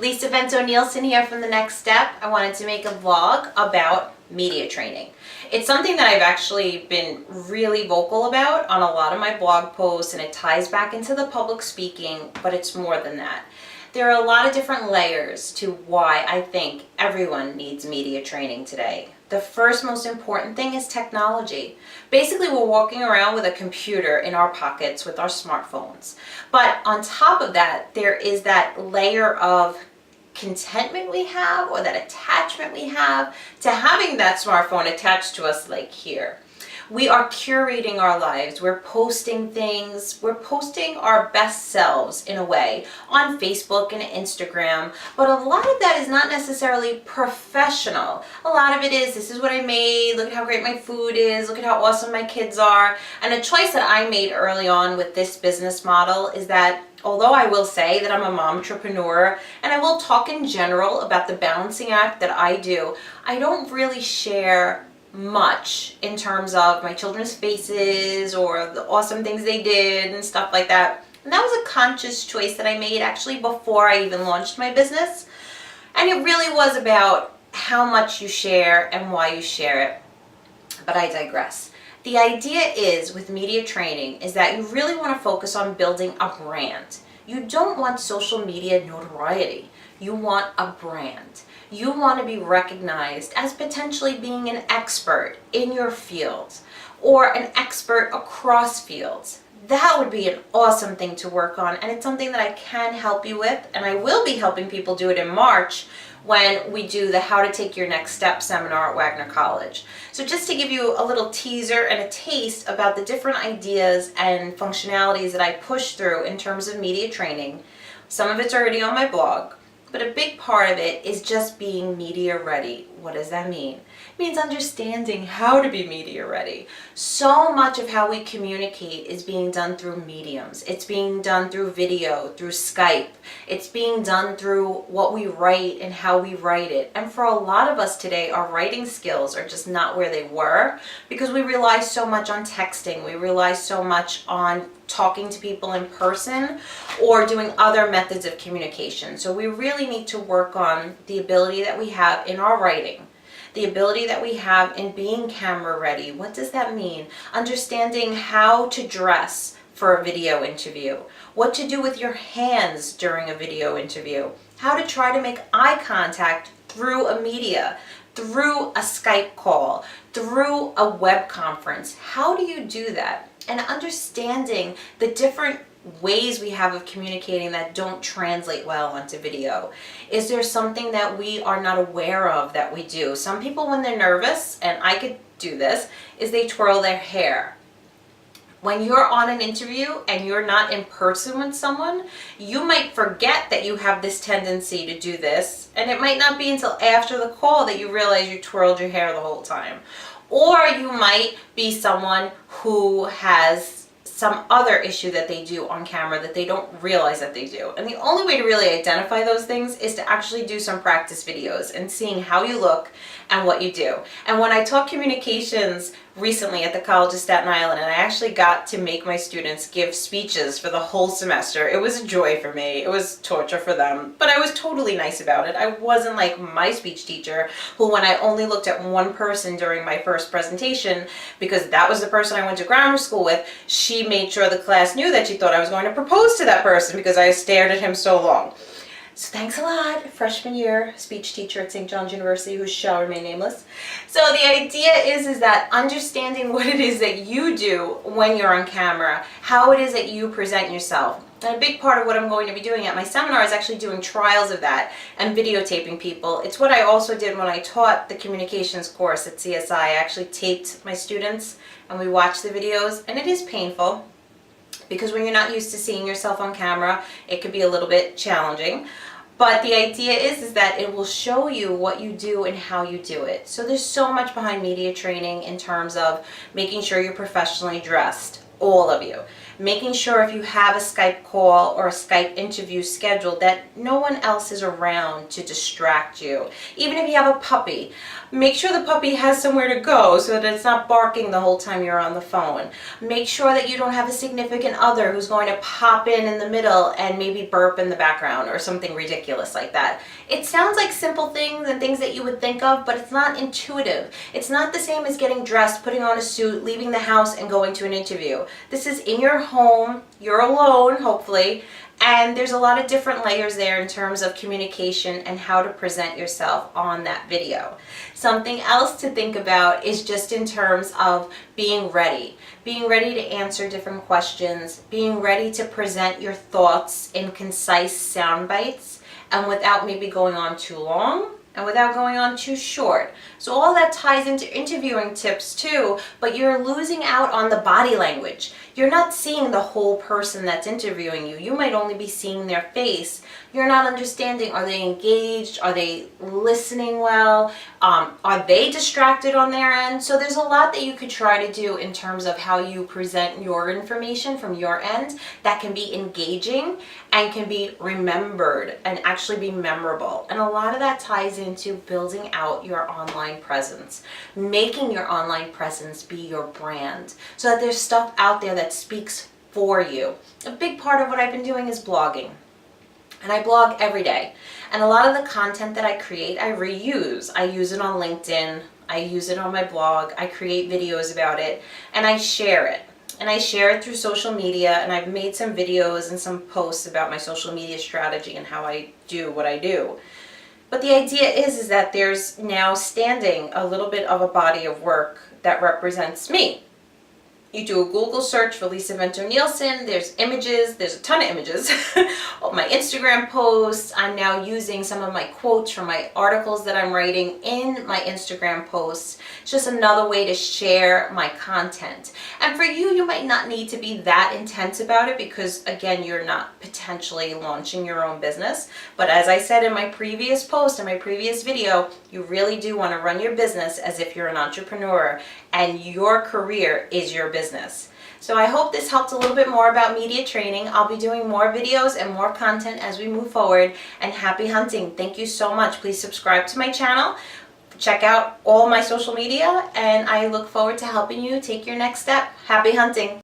Lisa Vento Nielsen here from The Next Step. I wanted to make a vlog about media training. It's something that I've actually been really vocal about on a lot of my blog posts, and it ties back into the public speaking, but it's more than that. There are a lot of different layers to why I think everyone needs media training today. The first most important thing is technology. Basically, we're walking around with a computer in our pockets with our smartphones. But on top of that, there is that layer of contentment we have, or that attachment we have to having that smartphone attached to us, like here. We are curating our lives. We're posting things. We're posting our best selves in a way on Facebook and Instagram. But a lot of that is not necessarily professional. A lot of it is, this is what I made. Look at how great my food is. Look at how awesome my kids are. And a choice that I made early on with this business model is that although I will say that I'm a momtrepreneur, and I will talk in general about the balancing act that I do, I don't really share much in terms of my children's faces or the awesome things they did and stuff like that. And that was a conscious choice that I made actually before I even launched my business. And it really was about how much you share and why you share it. But I digress. The idea is with media training is that you really want to focus on building a brand. You don't want social media notoriety. You want a brand. You want to be recognized as potentially being an expert in your field or an expert across fields. That would be an awesome thing to work on, and it's something that I can help you with, and I will be helping people do it in March when we do the How to Take Your Next Step seminar at Wagner College. So just to give you a little teaser and a taste about the different ideas and functionalities that I push through in terms of media training, some of it's already on my blog. But a big part of it is just being media ready. What does that mean? It means understanding how to be media ready. So much of how we communicate is being done through mediums. It's being done through video, through Skype. It's being done through what we write and how we write it. And for a lot of us today, our writing skills are just not where they were because we rely so much on texting. We rely so much on talking to people in person or doing other methods of communication. So we really need to work on the ability that we have in our writing, the ability that we have in being camera ready. What does that mean? Understanding how to dress for a video interview, what to do with your hands during a video interview, how to try to make eye contact through a media, through a Skype call, through a web conference. How do you do that? And understanding the different ways we have of communicating that don't translate well onto video. Is there something that we are not aware of that we do? Some people, when they're nervous, and I could do this, is they twirl their hair. When you're on an interview and you're not in person with someone, you might forget that you have this tendency to do this, and it might not be until after the call that you realize you twirled your hair the whole time. Or you might be someone who has some other issue that they do on camera that they don't realize that they do. And the only way to really identify those things is to actually do some practice videos and seeing how you look and what you do. And when I taught communications recently at the College of Staten Island, and I actually got to make my students give speeches for the whole semester, it was a joy for me. It was torture for them, but I was totally nice about it. I wasn't like my speech teacher who, when I only looked at one person during my first presentation, because that was the person I went to grammar school with, she made sure the class knew that she thought I was going to propose to that person because I stared at him so long. So thanks a lot, freshman year speech teacher at St. John's University, who shall remain nameless. So the idea is that understanding what it is that you do when you're on camera, how it is that you present yourself. And a big part of what I'm going to be doing at my seminar is actually doing trials of that and videotaping people. It's what I also did when I taught the communications course at CSI. I actually taped my students and we watched the videos, and it is painful, because when you're not used to seeing yourself on camera, it could be a little bit challenging. But the idea is that it will show you what you do and how you do it. So there's so much behind media training in terms of making sure you're professionally dressed, all of you. making sure if you have a Skype call or a Skype interview scheduled that no one else is around to distract you. Even if you have a puppy, make sure the puppy has somewhere to go so that it's not barking the whole time you're on the phone. Make sure that you don't have a significant other who's going to pop in the middle and maybe burp in the background or something ridiculous like that. It sounds like simple things and things that you would think of, but it's not intuitive. It's not the same as getting dressed, putting on a suit, leaving the house, and going to an interview. This is in your home, you're alone, hopefully, and there's a lot of different layers there in terms of communication and how to present yourself on that video. Something else to think about is just in terms of being ready. Being ready to answer different questions, being ready to present your thoughts in concise sound bites, and without maybe going on too long and without going on too short. So all that ties into interviewing tips too, but you're losing out on the body language. You're not seeing the whole person that's interviewing you. You might only be seeing their face. You're not understanding, are they engaged? Are they listening well? Are they distracted on their end? So there's a lot that you could try to do in terms of how you present your information from your end that can be engaging and can be remembered and actually be memorable. And a lot of that ties into building out your online presence, making your online presence be your brand so that there's stuff out there that speaks for you. A big part of what I've been doing is blogging. And I blog every day. And a lot of the content that I create, I reuse. I use it on LinkedIn. I use it on my blog. I create videos about it. And I share it. And I share it through social media. And I've made some videos and some posts about my social media strategy and how I do what I do. But the idea is that there's now standing a little bit of a body of work that represents me. You do a Google search for Lisa Vento Nielsen, there's images, there's a ton of images. My Instagram posts, I'm now using some of my quotes from my articles that I'm writing in my Instagram posts. It's just another way to share my content. And for you, you might not need to be that intense about it because, again, you're not potentially launching your own business. But as I said in my previous post, in my previous video, you really do want to run your business as if you're an entrepreneur and your career is your business. So I hope this helped a little bit more about media training. I'll be doing more videos and more content as we move forward, and happy hunting. Thank you so much. Please subscribe to my channel. Check out all my social media, and I look forward to helping you take your next step. Happy hunting.